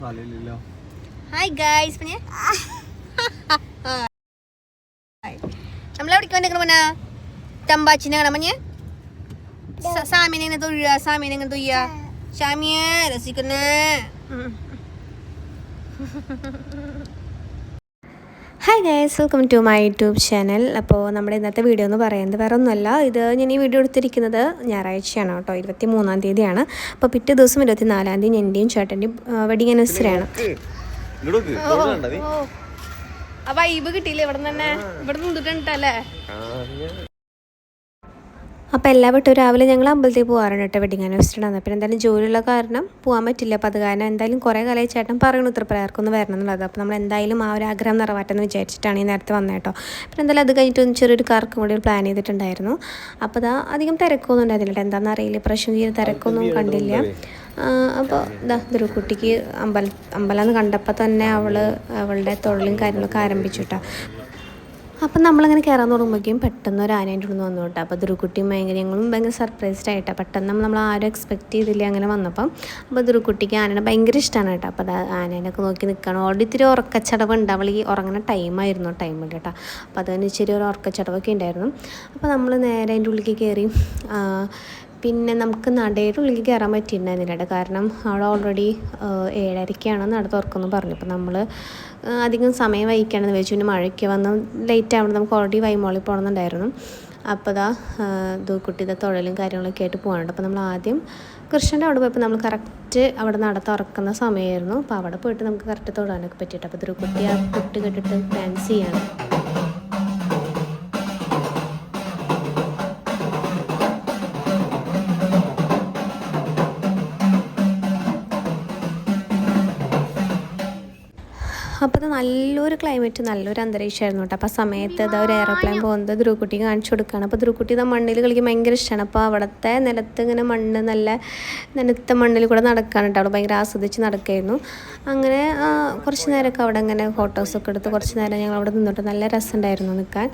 Hi guys പിന്നെ നമ്മളെവിടേക്ക് വന്നിരിക്കണ തമ്പാച്ചിനെ കാണാൻ മഞ്ഞ് സാമിനെ എങ്ങനെ തൊഴിയ സാമിനെ എങ്ങനെ തൊയ്യ ഷാമിയെ രസിക്കുന്നേ. Hi guys, welcome to my YouTube channel. അപ്പോൾ നമ്മുടെ ഇന്നത്തെ വീഡിയോ എന്ന് പറയുന്നത് വേറെ ഒന്നുമല്ല. ഇത് ഞാൻ ഈ വീഡിയോ എടുത്തിരിക്കുന്നത് ഞായറാഴ്ചയാണ് കേട്ടോ, 23-ാം തീയതിയാണ്. അപ്പോൾ പിറ്റേ ദിവസം 24-ാം തീയതി എൻ്റെയും ചേട്ടൻ്റെയും വെഡിങ് ആനിവേഴ്സറിയാണ്. വൈബ് കിട്ടിയില്ലേ ഇവിടെ തന്നെ, ഇവിടെ നിന്നിട്ടുണ്ടല്ലേ. അപ്പോൾ എല്ലാ വട്ടവും രാവിലെ ഞങ്ങൾ അമ്പലത്തിൽ പോകാറുണ്ട് കേട്ടോ, വെഡിങ് ആനിവേഴ്സറി ആണ്. പിന്നെ എന്തായാലും ജോലിയുള്ള കാരണം പോകാൻ പറ്റില്ല. അപ്പോൾ അത് കാരണം എന്തായാലും കുറേ കാലമായി ചേട്ടൻ പറയണു ഉത്തരപ്രേയർക്കൊന്ന് വരണം എന്നുള്ളത്. അപ്പോൾ നമ്മൾ എന്തായാലും ആ ഒരു ആഗ്രഹം നിറവേറ്റെന്ന് വിചാരിച്ചിട്ടാണ് ഈ നേരത്തെ വന്നത് കേട്ടോ. പിന്നെ എന്തായാലും അത് കഴിഞ്ഞിട്ട് ഒന്ന് ചെറിയൊരു കറക്കും കൂടി പ്ലാൻ ചെയ്തിട്ടുണ്ടായിരുന്നു. അപ്പോൾ അതാ അധികം തിരക്കൊന്നും ഉണ്ടായിരുന്നില്ല കേട്ടോ. എന്താണെന്ന് അറിയില്ല, പ്രശ്നം തീരെ തിരക്കൊന്നും കണ്ടില്ല. അപ്പോൾ ഇതാ ഇതൊരു കുട്ടിക്ക് അമ്പലം കണ്ടപ്പോൾ തന്നെ അവളുടെ തൊഴിലും കാര്യങ്ങളൊക്കെ ആരംഭിച്ചു കേട്ടോ. അപ്പം നമ്മളിങ്ങനെ കയറാൻ തുടങ്ങുമ്പോഴേക്കും പെട്ടെന്ന് ഒരു ആനേൻ്റെ ഉള്ളിൽ വന്നു കേട്ടോ. അപ്പോൾ ദുരുക്കുട്ടിയും ഞങ്ങളും ഭയങ്കര സർപ്രൈസ്ഡ് ആയിട്ടാണ്. പെട്ടെന്ന് നമ്മൾ ആരും എക്സ്പെക്ട് ചെയ്തില്ല അങ്ങനെ വന്നപ്പം. അപ്പോൾ ദുരുക്കുട്ടിക്ക് ആനേനെ ഭയങ്കര ഇഷ്ടമാണ് കേട്ടോ. അപ്പോൾ അത് ആനേനൊക്കെ നോക്കി നിൽക്കണം. ഓൾറെഡി ഇത്തിരി ഉറക്കച്ചടവുണ്ട്, അവൾ ഈ ഉറങ്ങുന്ന ടൈമായിരുന്നു കേട്ടോ. അപ്പോൾ അതിന് ഇച്ചിരി ഒരു ഉറക്കച്ചടവൊക്കെ ഉണ്ടായിരുന്നു. അപ്പോൾ നമ്മൾ നേരെ അതിൻ്റെ ഉള്ളിലേക്ക് കയറി. പിന്നെ നമുക്ക് നടയുടെ ഉള്ളിലേക്ക് കയറാൻ പറ്റിയിട്ടുണ്ടായിരുന്നില്ല, കാരണം അവിടെ ഓൾറെഡി 7:30-ക്കാണ് നട തുറക്കുമെന്ന് പറഞ്ഞു. അപ്പോൾ നമ്മൾ അധികം സമയം വൈകിക്കുകയാണെന്ന് വെച്ചു. പിന്നെ മഴയ്ക്ക് വന്ന് ലേറ്റ് ആവുമ്പോൾ നമുക്ക് ഓൾറെഡി വൈമോളിൽ പോകണമെന്നുണ്ടായിരുന്നു. അപ്പോൾ കുട്ടിയുടെ തൊഴിലും കാര്യങ്ങളൊക്കെ ആയിട്ട് പോകാനുണ്ട്. അപ്പോൾ നമ്മൾ ആദ്യം കൃഷ്ണൻ്റെ അവിടെ പോയപ്പോൾ നമ്മൾ കറക്റ്റ് അവിടെ നട തുറക്കുന്ന സമയമായിരുന്നു. അപ്പോൾ അവിടെ പോയിട്ട് നമുക്ക് കറക്റ്റ് തൊഴാനൊക്കെ പറ്റിയിട്ട്. അപ്പോൾ ഇതൊരു കുട്ടി ആ കുട്ടി കെട്ടിട്ട് ഡാൻസ് ചെയ്യാണ്. അപ്പോൾ അത് നല്ലൊരു ക്ലൈമറ്റ്, നല്ലൊരു അന്തരീക്ഷമായിരുന്നു കേട്ടോ. അപ്പോൾ ആ സമയത്ത് ഒരു എയറോപ്ലെയിൻ പോകുന്നത് ധ്രുവക്കുട്ടിക്ക് കാണിച്ചു കൊടുക്കുകയാണ്. അപ്പോൾ ധ്രുവക്കുട്ടി മണ്ണിൽ കളിക്കാൻ ഭയങ്കര ഇഷ്ടമാണ്. അപ്പോൾ അവിടുത്തെ നിലത്ത് ഇങ്ങനെ നല്ല നനുത്ത മണ്ണിൽ കൂടെ നടക്കുകയാണ് കേട്ടോ. അവിടെ ഭയങ്കര ആസ്വദിച്ച് നടക്കുകയായിരുന്നു. അങ്ങനെ കുറച്ച് നേരമൊക്കെ അവിടെ ഇങ്ങനെ ഫോട്ടോസൊക്കെ എടുത്ത് കുറച്ച് നേരം ഞങ്ങൾ അവിടെ നിന്നിട്ട് നല്ല രസമുണ്ടായിരുന്നു നിൽക്കാൻ.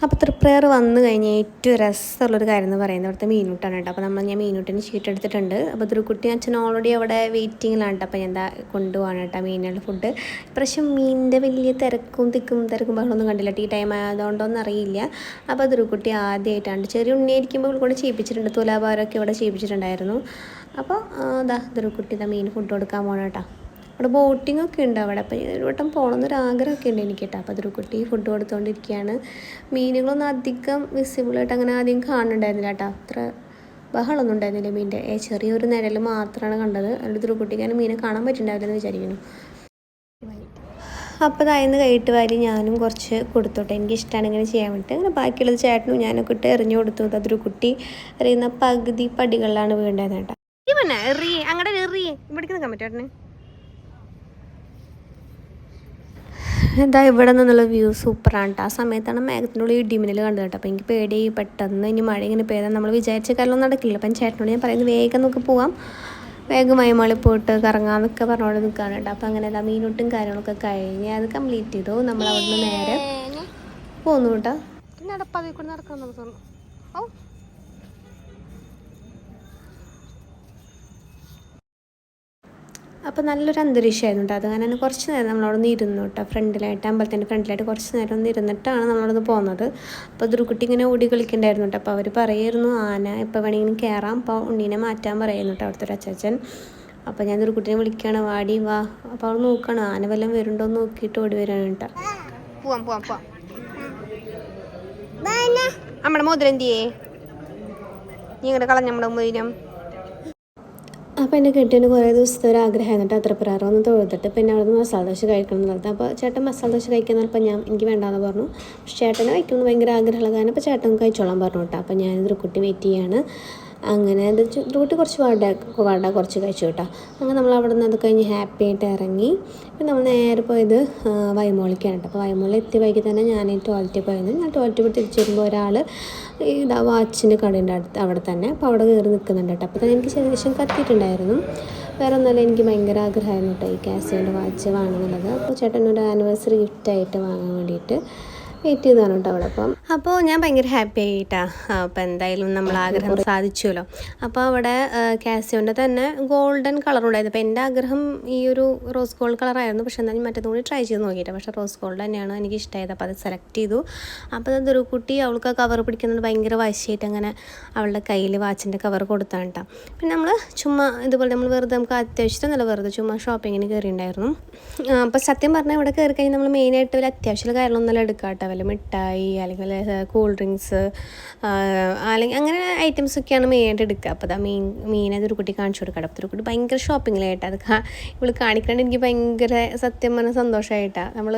അപ്പോൾ തൃപ്രയർ വന്നു കഴിഞ്ഞാൽ ഏറ്റവും രസമുള്ളൊരു കാര്യം എന്ന് പറയുന്നത് അവിടുത്തെ മീനൂട്ടാണ് കേട്ടോ. അപ്പോൾ ഞാൻ മീനൂട്ടിന് ഷീറ്റ് എടുത്തിട്ടുണ്ട്. അപ്പോൾ ധ്രുവക്കുട്ടി അച്ഛൻ ഓൾറെഡി അവിടെ വെയിറ്റിങ്ങിലാണ് കേട്ടോ. അപ്പോൾ ഞാൻ കൊണ്ടുപോകാണ് കേട്ടോ മീനുള്ള ഫുഡ്. ഇപ്രാവശ്യം മീനിൻ്റെ വലിയ തിരക്കും ബഹളമൊന്നും കണ്ടില്ല. ടീ ടൈം ആയതുകൊണ്ടൊന്നും അറിയില്ല. അപ്പോൾ ധ്രുവക്കുട്ടി ആദ്യമായിട്ടാണ്, ചെറിയ ഉണ്ണിയായിരിക്കുമ്പോൾ ഇവിടെ ചെയ്യിപ്പിച്ചിട്ടുണ്ട്, തുലാഭാരമൊക്കെ ഇവിടെ ചെയ്യിപ്പിച്ചിട്ടുണ്ടായിരുന്നു. അപ്പോൾ ധ്രുവക്കുട്ടി മീൻ ഫുഡ് കൊടുക്കാൻ പോകണം കേട്ടോ. അവിടെ ബോട്ടിംഗ് ഒക്കെ ഉണ്ട് അവിടെ. അപ്പോൾ ഒരു വട്ടം പോകണമെന്നൊരാഗ്രഹമൊക്കെ ഉണ്ട് എനിക്ക് കേട്ടോ. അപ്പോൾ ധ്രുവക്കുട്ടി ഫുഡ് കൊടുത്തുകൊണ്ടിരിക്കുകയാണ്. മീനുകളൊന്നും അധികം വിസിബിളായിട്ട് അങ്ങനെ ആദ്യം കാണുന്നുണ്ടായിരുന്നില്ല കേട്ടോ. അത്ര ബഹളമൊന്നും ഉണ്ടായിരുന്നില്ല മീനിൻ്റെ. ചെറിയൊരു നിഴൽ മാത്രമാണ് കണ്ടത്. അതിൽ ധ്രുവക്കുട്ടിക്ക് അങ്ങനെ മീനെ കാണാൻ പറ്റുന്നുണ്ടാവില്ലെന്ന് വിചാരിക്കുന്നു. അപ്പോൾ അതായിരുന്നു കൈയിട്ട് വാരി ഞാനും കുറച്ച് കൊടുത്തോട്ടെ. എനിക്കിഷ്ടമാണ് ഇങ്ങനെ ചെയ്യാൻ വേണ്ടിയിട്ട്. അങ്ങനെ ബാക്കിയുള്ളത് ചേട്ടനും ഞാനൊക്കെ ഇട്ട് എറിഞ്ഞു കൊടുത്തു. ധ്രുവക്കുട്ടി എറിയുന്ന പകുതി പടികളിലാണ് വീണ്ടത് കേട്ടോ. അങ്ങനെ ഇവിടേക്ക് നിൽക്കാൻ പറ്റും. എന്താ ഇവിടെ നിന്നുള്ള വ്യൂ സൂപ്പറാണ് കേട്ടോ. ആ സമയത്താണ് മേഘത്തിനുള്ളിൽ ഇടിമിന്നൽ കണ്ടത് കേട്ടോ. അപ്പോൾ എനിക്ക് പേടി, പെട്ടെന്ന് ഇനി മഴ ഇങ്ങനെ പെയ്താൽ നമ്മൾ വിചാരിച്ച കാലമൊന്നും നടക്കില്ല. അപ്പം ചേട്ടനോട് ഞാൻ പറയുന്നത് വേഗം നമുക്ക് പോവാം, വേഗം വൈമാളി പോയിട്ട് കറങ്ങാമെന്നൊക്കെ പറഞ്ഞുകൊണ്ട് നിൽക്കുകയാണ് കേട്ടോ. അപ്പോൾ അങ്ങനെ മീനൂട്ടും കാര്യങ്ങളൊക്കെ കഴിഞ്ഞ് അത് കംപ്ലീറ്റ് ചെയ്തു. നമ്മൾ അവിടുന്ന് നേരെ പോന്നു കേട്ടോ. പിന്നെ അടപ്പാതെ കൂടെ നടക്കണം നമുക്ക് തോന്നുന്നു. അപ്പോൾ നല്ലൊരു അന്തരീക്ഷമായിരുന്നു കേട്ടോ. അത് കാരണം കുറച്ച് നേരം നമ്മളവിടെ നിന്ന് ഇരുന്നു കേട്ടോ. അമ്പലത്തിൻ്റെ ഫ്രണ്ടിലായിട്ട് കുറച്ച് നേരം ഒന്ന് ഇരുന്നിട്ടാണ് നമ്മളവിടെ പോകുന്നത്. അപ്പോൾ ധ്രുവക്കുട്ടി ഇങ്ങനെ ഓടി കളിക്കണ്ടായിരുന്നു കേട്ടോ. അപ്പോൾ അവർ പറയായിരുന്നു ആന ഇപ്പോൾ വേണമെങ്കിലും കയറാം, അപ്പോൾ ഉണ്ണീനെ മാറ്റാൻ പറയായിരുന്നു കേട്ടോ അവിടുത്തെ ഒരു അച്ചാച്ചൻ. അപ്പോൾ ഞാൻ ധ്രുവക്കുട്ടിനെ വിളിക്കുകയാണ്, വാടി വാ. അപ്പോൾ അവൾ നോക്കുകയാണ് ആന വല്ലതും വരുന്നുണ്ടോ എന്ന് നോക്കിയിട്ട് ഓടി വരാണ് കേട്ടോ. പോവാം നമ്മുടെ മോതിരം എന്തിയേ, നീ ഇങ്ങോട്ട് കളഞ്ഞ നമ്മുടെ മോതിരം. അപ്പോൾ എൻ്റെ കെട്ടിന് കുറേ ദിവസത്തെ ഒരു ആഗ്രഹമായിരുന്നു കേട്ടോ. അത്ര പ്രകാരം ഒന്ന് തൊഴുതിട്ട് പിന്നെ അവിടെ നിന്ന് മസാല ദോശ കഴിക്കണം എന്നുള്ളത്. അപ്പോൾ ചേട്ടൻ മസാല ദോശ കഴിക്കാൻ പറഞ്ഞപ്പോൾ എനിക്ക് വേണ്ടാന്ന് പറഞ്ഞു. പക്ഷേ ചേട്ടനെ കഴിക്കണം ഭയങ്കര ആഗ്രഹമുള്ള കാരണം അപ്പോൾ ചേട്ടൻ കഴിച്ചോളാൻ പറഞ്ഞു കേട്ടോ. അപ്പോൾ ഞാൻ ധ്രുവക്കുട്ടി വെയിറ്റ് ചെയ്യാണ്. അങ്ങനെ ധ്രുവക്കുട്ടി കുറച്ച് വട കുറച്ച് കഴിച്ചു കേട്ടോ. അങ്ങനെ നമ്മൾ അവിടെ നിന്ന് അത് കഴിഞ്ഞ് ഹാപ്പി ആയിട്ട് ഇറങ്ങി. പിന്നെ നമ്മൾ നേരെ പോയത് വൈമോളിക്കാണ് കേട്ടോ. അപ്പോൾ വൈമോളിൽ എത്തി വൈകി തന്നെ ഞാൻ ടോയ്ലറ്റിൽ പോയിരുന്നു. ഞാൻ ടോയ്ലറ്റിൽ പോയി തിരിച്ചു വരുമ്പോൾ ഒരാൾ വാച്ചിൻ്റെ കടയുടെ അവിടെ തന്നെ. അപ്പോൾ അവിടെ കയറി നിൽക്കുന്നുണ്ട് കേട്ടോ. അപ്പോൾ തന്നെ എനിക്ക് ശേഷം കത്തിയിട്ടുണ്ടായിരുന്നു. വേറെ ഒന്നല്ല, എനിക്ക് ഭയങ്കര ആഗ്രഹമായിരുന്നു കേട്ടോ ഈ കാസിയോൻ്റെ വാച്ച് വാങ്ങുന്നുള്ളത്. അപ്പോൾ ചേട്ടനൊരു ആനിവേഴ്സറി ഗിഫ്റ്റായിട്ട് വാങ്ങാൻ വേണ്ടിയിട്ട് വെയിറ്റ് ചെയ്താണ് കേട്ടോ അവിടെ. അപ്പോൾ ഞാൻ ഭയങ്കര ഹാപ്പി ആയിട്ടാ. അപ്പോൾ എന്തായാലും നമ്മൾ ആഗ്രഹം സാധിച്ചുവല്ലോ. അപ്പോൾ അവിടെ കാസിയോൻ്റെ തന്നെ ഗോൾഡൻ കളർ ഉണ്ടായിരുന്നു. അപ്പോൾ എൻ്റെ ആഗ്രഹം ഈ ഒരു റോസ് ഗോൾഡ് കളറായിരുന്നു. പക്ഷേ എന്നാൽ മറ്റേതും കൂടി ട്രൈ ചെയ്ത് നോക്കിയിട്ട്, പക്ഷേ റോസ് ഗോൾഡ് തന്നെയാണ് എനിക്ക് ഇഷ്ടമായത്. അപ്പോൾ അത് സെലക്ട് ചെയ്തു. അപ്പോൾ അതൊരു കുട്ടി അവൾക്ക് കവർ പിടിക്കുന്നത് ഭയങ്കര വാശിയായിട്ട് അങ്ങനെ അവളുടെ കയ്യിൽ വാച്ചിൻ്റെ കവർ കൊടുത്താണ് കേട്ടോ. പിന്നെ നമ്മൾ ചുമ്മാ ഇതുപോലെ നമ്മൾ വെറുതെ നമുക്ക് അത്യാവശ്യം നല്ല വെറുതെ ചുമ്മാ ഷോപ്പിങ്ങിന് കയറിയിട്ടുണ്ടായിരുന്നു. അപ്പോൾ സത്യം പറഞ്ഞാൽ ഇവിടെ കയറി കഴിഞ്ഞാൽ നമ്മൾ മെയിനായിട്ട് വലിയ അത്യാവശ്യം കാര്യങ്ങളൊന്നും എടുക്കാം കേട്ടോ. വല്ല മിഠായി അല്ലെങ്കിൽ കൂൾ ഡ്രിങ്ക്സ് അല്ലെങ്കിൽ അങ്ങനെ ഐറ്റംസൊക്കെയാണ് മെയിനായിട്ട് എടുക്കുക. അപ്പോൾ അതാ മീനത് ഒരു കുട്ടി കാണിച്ചു കൊടുക്കാം. അപ്പോൾ ഒരു കുട്ടി ഭയങ്കര ഷോപ്പിങ്ങിലായിട്ട് അത് ഇവൾ കാണിക്കാണ്ട് എനിക്ക് ഭയങ്കര സത്യം പറഞ്ഞ സന്തോഷമായിട്ടാണ്. നമ്മൾ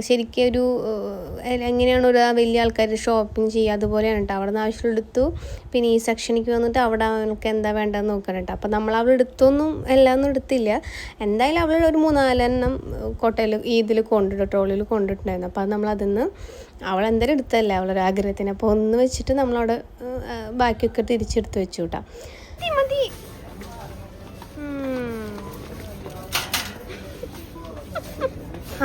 ശരിക്കും ഒരു എങ്ങനെയാണ് ഒരു വലിയ ആൾക്കാർ ഷോപ്പിംഗ് ചെയ്യുക അതുപോലെയാണ് കേട്ടോ. അവിടെ നിന്ന് ആവശ്യമെടുത്തു. പിന്നെ ഈ സെക്ഷനിലേക്ക് വന്നിട്ട് അവിടെ അവൾക്ക് എന്താ വേണ്ടതെന്ന് നോക്കണം കേട്ടോ. അപ്പോൾ നമ്മൾ അവൾ എടുത്തൊന്നും എല്ലാം ഒന്നും എടുത്തില്ല. എന്തായാലും അവൾ ഒരു 3-4 കോട്ടയിൽ ഇതിൽ കൊണ്ടിട്ട് ട്രോളിയിൽ കൊണ്ടിട്ടുണ്ടായിരുന്നു. അപ്പോൾ അത് നമ്മളതിന്ന് അവൾ എന്തായാലും എടുത്തല്ലേ അവളൊരാഗ്രഹത്തിന്. അപ്പോൾ ഒന്ന് വെച്ചിട്ട് നമ്മളവിടെ ബാക്കിയൊക്കെ തിരിച്ചെടുത്ത് വെച്ചു കേട്ടോ. മതി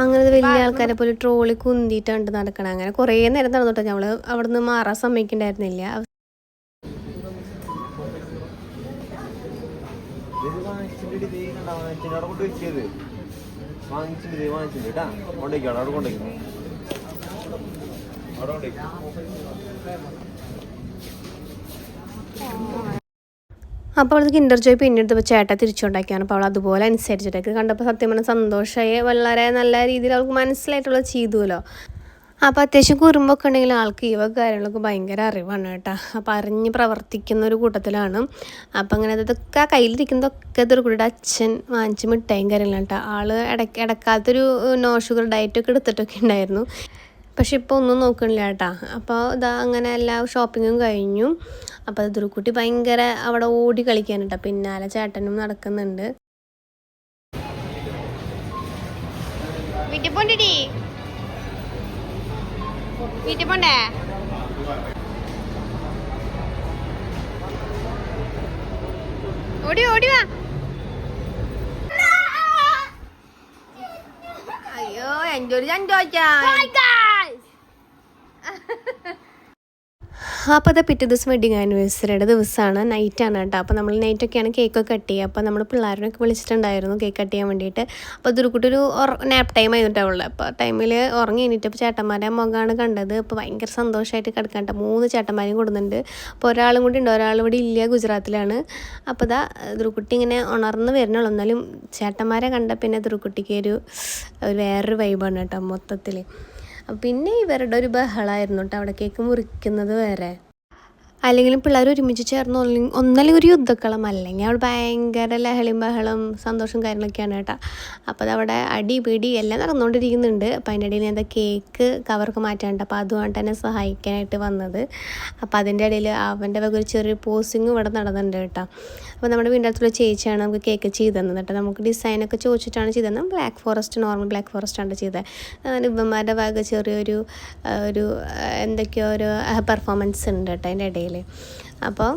അങ്ങനെ വലിയ ആൾക്കാരെ പോലെ ട്രോളി കുന്തിയിട്ടുണ്ട് നടക്കണം. അങ്ങനെ കുറേ നേരം നടന്നു കേട്ടോ. ഞങ്ങൾ അവിടെ നിന്ന് മാറാൻ സമ്മതിക്കണ്ടായിരുന്നില്ല. അപ്പോൾ അവൾക്ക് കിൻഡർ ജോയ് പിന്നെ എടുത്തപ്പോൾ ചേട്ട തിരിച്ചുണ്ടാക്കിയാണ്. അപ്പോൾ അവൾ അതുപോലെ അനുസരിച്ചിട്ടേക്ക് കണ്ടപ്പോൾ സത്യം പറഞ്ഞാൽ സന്തോഷമായി. വളരെ നല്ല രീതിയിൽ അവൾക്ക് മനസ്സിലായിട്ടുള്ളത് ചെയ്തുവല്ലോ. അപ്പോൾ അത്യാവശ്യം കുറുമ്പൊക്കെ ഉണ്ടെങ്കിൽ ആൾക്ക് ഈ വക കാര്യങ്ങളൊക്കെ ഭയങ്കര അറിവാണ് കേട്ടോ. അപ്പോൾ അറിഞ്ഞ് പ്രവർത്തിക്കുന്ന ഒരു കൂട്ടത്തിലാണ്. അപ്പോൾ അങ്ങനെ അതൊക്കെ കയ്യിലിരിക്കുന്നതൊക്കെ ഇതൊരു കൂടെ അച്ഛൻ വാങ്ങിച്ച് മിഠായും കാര്യങ്ങളും കേട്ടോ. ആൾ ഇടക്കാലത്തൊരു നോ ഷുഗർ ഡയറ്റൊക്കെ എടുത്തിട്ടൊക്കെ ഉണ്ടായിരുന്നു. പക്ഷെ ഇപ്പോൾ ഒന്നും നോക്കണില്ല കേട്ടോ. അപ്പോൾ ഇതാ അങ്ങനെ എല്ലാ ഷോപ്പിങ്ങും കഴിഞ്ഞു. അപ്പോൾ ഇതൊരു കുട്ടി ഭയങ്കര അവിടെ ഓടി കളിക്കാൻ കേട്ടോ. പിന്നാലെ ചേട്ടനും നടക്കുന്നുണ്ട്. വീട്ടിൽ പോണ്ടേ ഓടി ഓടി വാ. അയ്യോ എൻജോയ്ച്ചാ. അപ്പോൾ അത് പിറ്റേ ദിവസം വെഡിങ് ആനിവേഴ്സറിയുടെ ദിവസമാണ്. നൈറ്റാണ് കേട്ടോ. അപ്പോൾ നമ്മൾ നൈറ്റൊക്കെയാണ് കേക്കൊക്കെ കട്ട് ചെയ്യുക. അപ്പോൾ നമ്മൾ പിള്ളേരനൊക്കെ വിളിച്ചിട്ടുണ്ടായിരുന്നു കേക്ക് കട്ട് ചെയ്യാൻ വേണ്ടിയിട്ട്. അപ്പോൾ ദുരുക്കുട്ടൊരു നാപ്പ് ടൈം ആയിരുന്നിട്ടുള്ളത്. അപ്പോൾ ടൈമിൽ ഉറങ്ങി കഴിഞ്ഞിട്ട് ചേട്ടന്മാരെ മുഖമാണ് കണ്ടത്. അപ്പോൾ ഭയങ്കര സന്തോഷമായിട്ട് കിടക്കാൻ കേട്ടോ. 3 ചേട്ടന്മാരെയും കൊടുക്കുന്നുണ്ട്. അപ്പോൾ ഒരാളും കൂടി ഉണ്ട്. ഒരാൾ ഇവിടെ ഇല്ല, ഗുജറാത്തിലാണ്. അപ്പോൾ ഇതാ ദുരുക്കുട്ടി ഇങ്ങനെ ഉണർന്ന് വരണുള്ളൂ. എന്നാലും ചേട്ടന്മാരെ കണ്ട പിന്നെ ദുരുക്കുട്ടിക്ക് ഒരു വേറൊരു വൈബാണ് കേട്ടോ മൊത്തത്തിൽ. പിന്നെ ഇവരുടെ ഒരു ബഹളമായിരുന്നു കേട്ടോ അവിടെ കേക്ക് മുറിക്കുന്നത് വരെ. അല്ലെങ്കിലും പിള്ളേർ ഒരുമിച്ച് ചേർന്ന് ഒന്നല്ലെങ്കിൽ ഒരു യുദ്ധക്കളം, അല്ലെങ്കിൽ അവിടെ ഭയങ്കര ലഹളിയും ബഹളം സന്തോഷം കാര്യങ്ങളൊക്കെയാണ് കേട്ടോ. അപ്പോൾ അതവിടെ അടി പിടി എല്ലാം നടന്നുകൊണ്ടിരിക്കുന്നുണ്ട്. അപ്പോൾ അതിൻ്റെ ഇടയിൽ എന്താ കേക്ക് കവർക്ക് മാറ്റാനുണ്ട്. അപ്പോൾ അതുകൊണ്ട് തന്നെ സഹായിക്കാനായിട്ട് വന്നത്. അപ്പോൾ അതിൻ്റെ ഇടയിൽ അവൻ്റെ വക ഒരു ചെറിയൊരു പോസിങ്ങും ഇവിടെ നടന്നിട്ടുണ്ട് കേട്ടോ. അപ്പോൾ നമ്മുടെ വീടിൻ്റെ അടുത്തുള്ള ചേച്ചിയാണ് നമുക്ക് കേക്ക് ചെയ്ത് തന്നത് കേട്ടോ. നമുക്ക് ഡിസൈനൊക്കെ ചോദിച്ചിട്ടാണ് ചെയ്ത് തന്നത്. ബ്ലാക്ക് ഫോറസ്റ്റ്, നോർമൽ ബ്ലാക്ക് ഫോറസ്റ്റാണ് ചെയ്തത്. ഇവന്മാരുടെ വക ചെറിയൊരു എന്തൊക്കെയോ ഒരു പെർഫോമൻസ് ഉണ്ട് കേട്ടോ അതിൻ്റെ ഇടയിൽ. അപ്പോൾ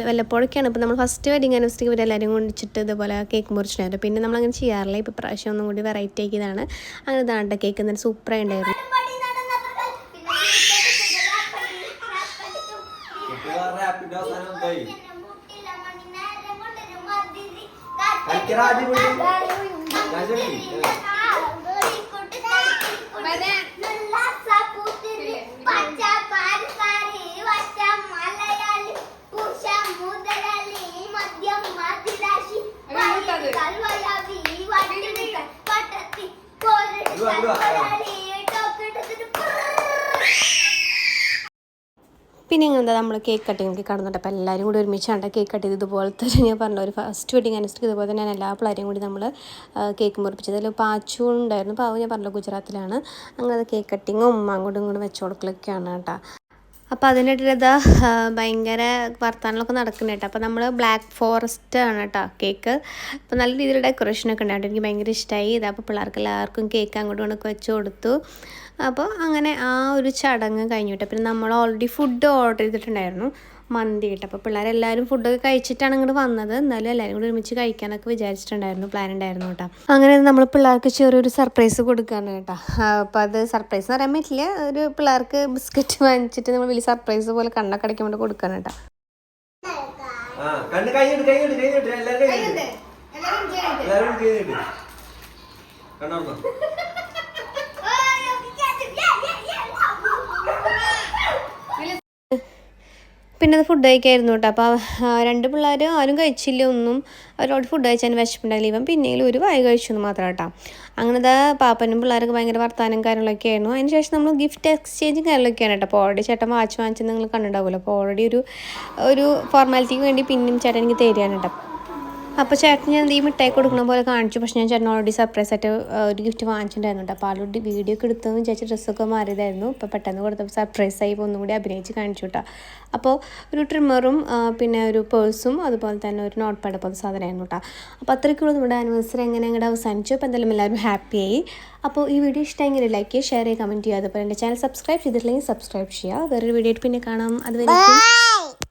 വല്ലപ്പോഴൊക്കെയാണ്. ഇപ്പോൾ നമ്മൾ ഫസ്റ്റ് വെഡിങ് ആനിവേഴ്സറിക്ക് ഇവരെല്ലാവരും കൊണ്ടിച്ചിട്ട് ഇതുപോലെ കേക്ക് മുറിച്ചിട്ടുണ്ടായിരുന്നു. പിന്നെ നമ്മളങ്ങനെ ചെയ്യാറില്ല. ഇപ്പോൾ പ്രാവശ്യം ഒന്നും കൂടി വെറൈറ്റി ആക്കിയതാണ്. അങ്ങനെ ഇതാണ്ട കേക്ക് എന്നാലും സൂപ്പറായി ഉണ്ടായിരുന്നു. പിന്നെ എന്താ നമ്മൾ കേക്ക് കട്ടിങ്ങിലേക്ക് കടന്നിട്ട് അപ്പോൾ എല്ലാവരും കൂടി ഒരുമിച്ചാണ് കേക്ക് കട്ട് ചെയ്ത്. ഇതുപോലത്തെ ഞാൻ പറഞ്ഞ ഒരു ഫസ്റ്റ് വെഡിങ് ആനിവേഴ്സറിക്ക് ഇതുപോലെ തന്നെ എല്ലാ പിള്ളേരെയും കൂടി നമ്മൾ കേക്ക് മുറിപ്പിച്ചത്. അതിൽ പാച്ചു ഉണ്ടായിരുന്നു. പാവു ഞാൻ പറഞ്ഞല്ലോ ഗുജറാത്തിലാണ്. അങ്ങനെ കേക്ക് കട്ടിങ്ങും അങ്ങോട്ടും ഇങ്ങോട്ടും വെച്ച് കൊടുക്കലൊക്കെയാണ് കേട്ടോ. അപ്പോൾ അതിനിടയിലത് ഭയങ്കര വർത്താനങ്ങളൊക്കെ നടക്കുന്നുണ്ട് കേട്ടോ. അപ്പോൾ നമ്മൾ ബ്ലാക്ക് ഫോറസ്റ്റ് ആണ് കേട്ടോ കേക്ക്. അപ്പോൾ നല്ല രീതിയിൽ ഡെക്കറേഷനൊക്കെ ഉണ്ടായിട്ട് എനിക്ക് ഭയങ്കര ഇഷ്ടമായി. ഇതപ്പോൾ പിള്ളേർക്ക് എല്ലാവർക്കും കേക്ക് അങ്ങോട്ടും ഇങ്ങോട്ടൊക്കെ വെച്ച് കൊടുത്തു. അപ്പോൾ അങ്ങനെ ആ ഒരു ചടങ്ങ് കഴിഞ്ഞു കേട്ടോ. പിന്നെ നമ്മൾ ഓൾറെഡി ഫുഡ് ഓർഡർ ചെയ്തിട്ടുണ്ടായിരുന്നു. മന്തി കിട്ടും. അപ്പോൾ പിള്ളേരെല്ലാവരും ഫുഡൊക്കെ കഴിച്ചിട്ടാണ് ഇങ്ങോട്ട് വന്നത്. എന്നാലും എല്ലാവരും കൂടി ഒരുമിച്ച് കഴിക്കാനൊക്കെ വിചാരിച്ചിട്ടുണ്ടായിരുന്നു, പ്ലാൻ ഉണ്ടായിരുന്നു കേട്ടോ. അങ്ങനെ നമ്മൾ പിള്ളേർക്ക് ചെറിയൊരു സർപ്രൈസ് കൊടുക്കുകയാണ് കേട്ടോ. അപ്പോൾ അത് സർപ്രൈസ് എന്ന് പറയാൻ പറ്റില്ല, ഒരു പിള്ളേർക്ക് ബിസ്ക്കറ്റ് വാങ്ങിച്ചിട്ട് നമ്മൾ വലിയ സർപ്രൈസ് പോലെ കണ്ണൊക്കെ അടയ്ക്കാൻ വേണ്ടി കൊടുക്കുകയാണ് കേട്ടോ. പിന്നെ അത് ഫുഡ് കഴിക്കായിരുന്നു കേട്ടോ. അപ്പോൾ 2 പിള്ളേർ ആരും കഴിച്ചില്ല ഒന്നും. അവരോട് ഫുഡ് കഴിച്ചാൽ വിശപ്പുണ്ടായില്ല. ഇവൻ പിന്നെയും ഒരു വായ കഴിച്ചു എന്ന് മാത്രം കേട്ടോ. അങ്ങനത്തെ പാപ്പനും പിള്ളേർക്ക് ഭയങ്കര വർത്താനം കാര്യങ്ങളൊക്കെ ആയിരുന്നു. അതിന് ശേഷം നമ്മൾ ഗിഫ്റ്റ് എക്സ്ചേഞ്ചും കാര്യങ്ങളൊക്കെയാണ് കേട്ടോ. അപ്പോൾ ഓൾറെഡി ചേട്ടൻ വാച്ച് വാങ്ങിച്ചത് നിങ്ങൾ കണ്ടിട്ടുണ്ടാവുമല്ലോ. അപ്പോൾ ഓൾറെഡി ഒരു ഫോർമാലിറ്റിക്ക് വേണ്ടി പിന്നെയും ചേട്ടൻ എനിക്ക് തരികയാണ് കേട്ടോ. അപ്പോൾ ചേട്ടൻ ഞാൻ ഈ മിഠായി കൊടുക്കുന്ന പോലെ കാണിച്ചു. പക്ഷേ ഞാൻ ചേട്ടൻ ഓൾറെഡി സർപ്രൈസ് ആയിട്ട് ഒരു ഗിഫ്റ്റ് വാങ്ങിച്ചിട്ടുണ്ടായിരുന്നു കേട്ടോ. അപ്പോൾ ആളോട് വീഡിയോ ഒക്കെ എടുത്തെന്ന് വിചാരിച്ച് ഡ്രസ്സൊക്കെ മാറിയതായിരുന്നു. ഇപ്പോൾ പെട്ടെന്ന് കൊടുത്തപ്പോൾ സർപ്രൈസായി ഒന്നും കൂടി അഭിനയിച്ച് കാണിച്ചു കേട്ടോ. അപ്പോൾ ഒരു ട്രിമ്മറും പിന്നെ ഒരു പേഴ്സും അതുപോലെ തന്നെ ഒരു നോട്ട് പാഡ് പോലത്തെ സാധനമായിരുന്നു കേട്ടോ. അപ്പോൾ അത്രയ്ക്കുള്ള നമ്മുടെ ആനിവേഴ്സറി എങ്ങനെ അങ്ങോട്ട് അവസാനിച്ചു. അപ്പോൾ എന്തായാലും എല്ലാവരും ഹാപ്പിയായി. അപ്പോൾ ഈ വീഡിയോ ഇഷ്ടമെങ്കിൽ ലൈക്ക് ചെയ്യുക, ഷെയർ ചെയ്യുക, കമൻറ്റ് ചെയ്യുക. അതുപോലെ എൻ്റെ ചാനൽ സബ്സ്ക്രൈബ് ചെയ്തിട്ടില്ലെങ്കിൽ സബ്സ്ക്രൈബ് ചെയ്യുക. വേറൊരു വീഡിയോ ആയിട്ട് പിന്നെ കാണാം. അതുവരെ